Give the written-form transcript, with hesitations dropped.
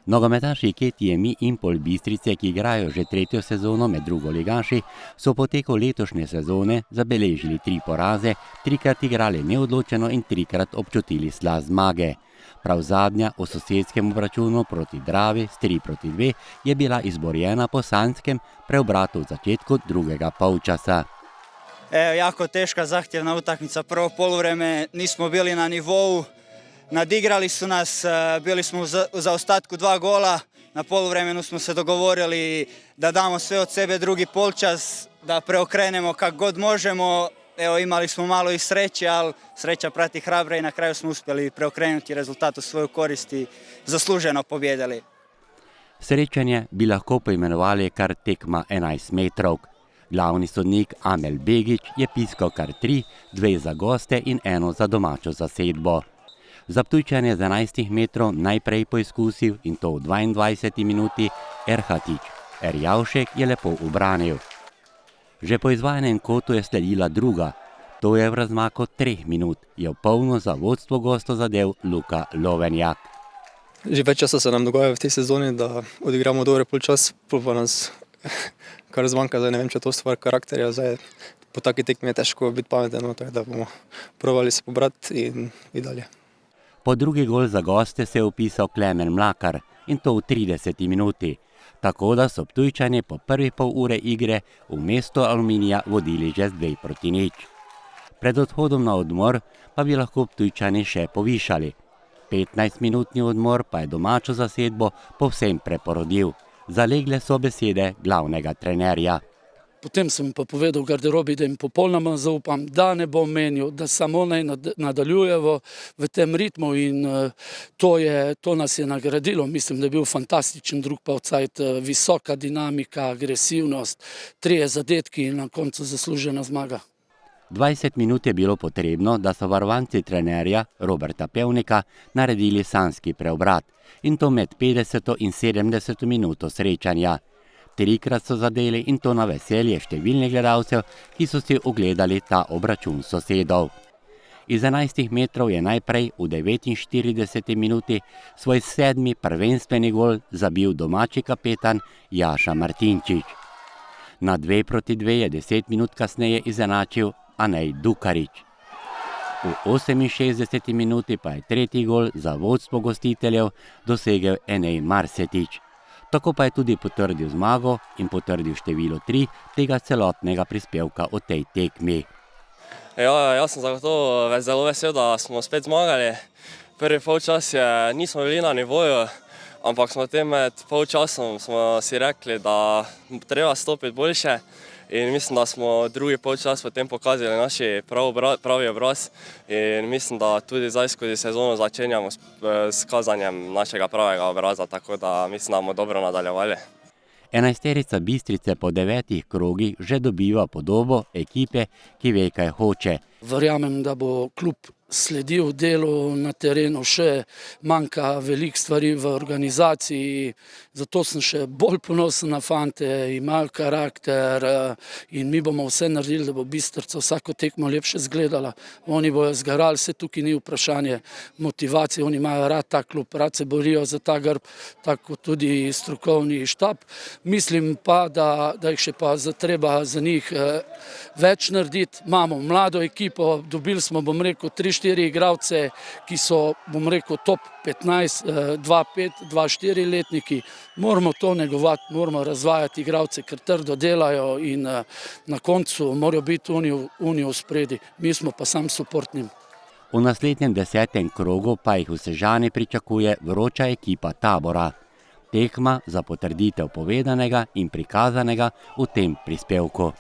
Nogometaši Ketije in Polbistrice, ki igrajo že tretjo sezono med drugoligaši, so po teku letošnje sezone zabeležili 3 poraze, 3krat igrali neodločeno in 3krat občutili slast zmage. Prav zadnja v sosedskem obračunu proti Dravi s 3-2 je bila izborjena po sanjskem preobratu v začetku drugega polčasa. Jako teška, zahtjevna utakmica. Prvo poluvreme nismo bili na nivou. Nadigrali su nas, bili smo u zaostatku 2 gola, na poluvremenu smo se dogovorili da damo sve od sebe drugi polčas, da preokrenemo kako god možemo. Evo, imali smo malo i sreće, ali sreća prati hrabre i na kraju smo uspjeli preokrenuti rezultat u svoju korist i zasluženo pobjedili. Srečanje bi lahko poimenovali kar tekma 11 metrov. Glavni sodnik Amel Begić je piskal kar 3, 2 za goste in 1 za domačo zasedbo. Za Ptujčane z 11 metrov najprej poizkusil in to v 22 minuti Erhatić. Erjavšek je lepo ubranil. Že po izvajanem kotu je sledila druga. To je v razmaku 3 minut. Je v polno za vodstvo gostov zadel Luka Lovenjak. Že več časa se nam dogaja v tej sezoni, da odigramo dober polčas, pa nas kar zmanjka. Ne vem, če je to stvar karakterja. Po taki tekmi je težko biti pameten, tako da bomo probali se pobrati in dalje. Po drugi gol za goste se je upisal Klemen Mlakar in to v 30 minuti. Tako da so Ptujčani po prvih pol ure igre v mesto Aluminija vodili že z 2-0. Pred odhodom na odmor pa bi lahko Ptujčani še povišali. 15-minutni odmor pa je domačo zasedbo povsem preporodil. Zalegle so besede glavnega trenerja. Potem sem pa povedal v garderobi, da jim popolnoma zaupam, da ne bom menil, da samo naj nadaljujejo v tem ritmu in to nas je nagradilo. Mislim, da je bil fantastičen drug polčas, visoka dinamika, agresivnost, 3 zadetki in na koncu zaslužena zmaga. 20 minut je bilo potrebno, da so varovanci trenerja Roberta Pevnika naredili sanjski preobrat in to med 50. in 70. minuto srečanja. 3krat so zadeli in to na veselje številnih gledalcev, ki so si ogledali ta obračun sosedov. Iz 11 metrov je najprej v 49 minuti svoj 7. prvenstveni gol zabil domači kapetan Jaša Martinčič. Na 2-2 je 10 minut kasneje izenačil Anej Dukarič. V 68 minuti pa je 3. gol za vodstvo gostiteljev dosegel Enej Marsetič. Tako pa je tudi potrdil zmago in potrdil število 3 tega celotnega prispevka o tej tekmi. Jaz sem zagotovo zelo vesel, da smo spet zmagali. Prvi polčas nismo bili na nivoju, ampak smo med polčasom smo si rekli, da treba stopiti boljše. In mislim, da smo drugi polčas potem pokazali naš pravi obraz in mislim, da tudi zdaj skozi sezono začenjamo s kazanjem našega pravega obraza, tako da mislim, da bomo dobro nadaljevali. 11-terica Bistrice po 9 krogih že dobiva podobo ekipe, ki ve, kaj hoče. Verjamem, da bo klub sledil delu na terenu, še manjka veliko stvari v organizaciji, zato sem še bolj ponosen na fante, imajo karakter in mi bomo vse naredili, da bo Bistrica vsako tekmo lepše izgledala. Oni bojo zgarali, se tukaj ni vprašanje motivacije, oni imajo rad ta klub, rad se borijo za ta grb, tako tudi strokovni štab. Mislim pa, da jih še pa treba za njih več narediti. Imamo mlado ekipo, dobili smo, bom rekel, 3-4 igralce, ki so, bom rekel, top 15, 2-5, 2-4 letniki. Moramo to negovati, moramo razvajati igralce, ker trdo delajo in na koncu morajo biti oni v spredi. Mi smo pa sam suportnim. V naslednjem 10. krogu pa jih v Sežani pričakuje vroča ekipa Tabora. Tekma za potrditev povedanega in prikazanega v tem prispevku.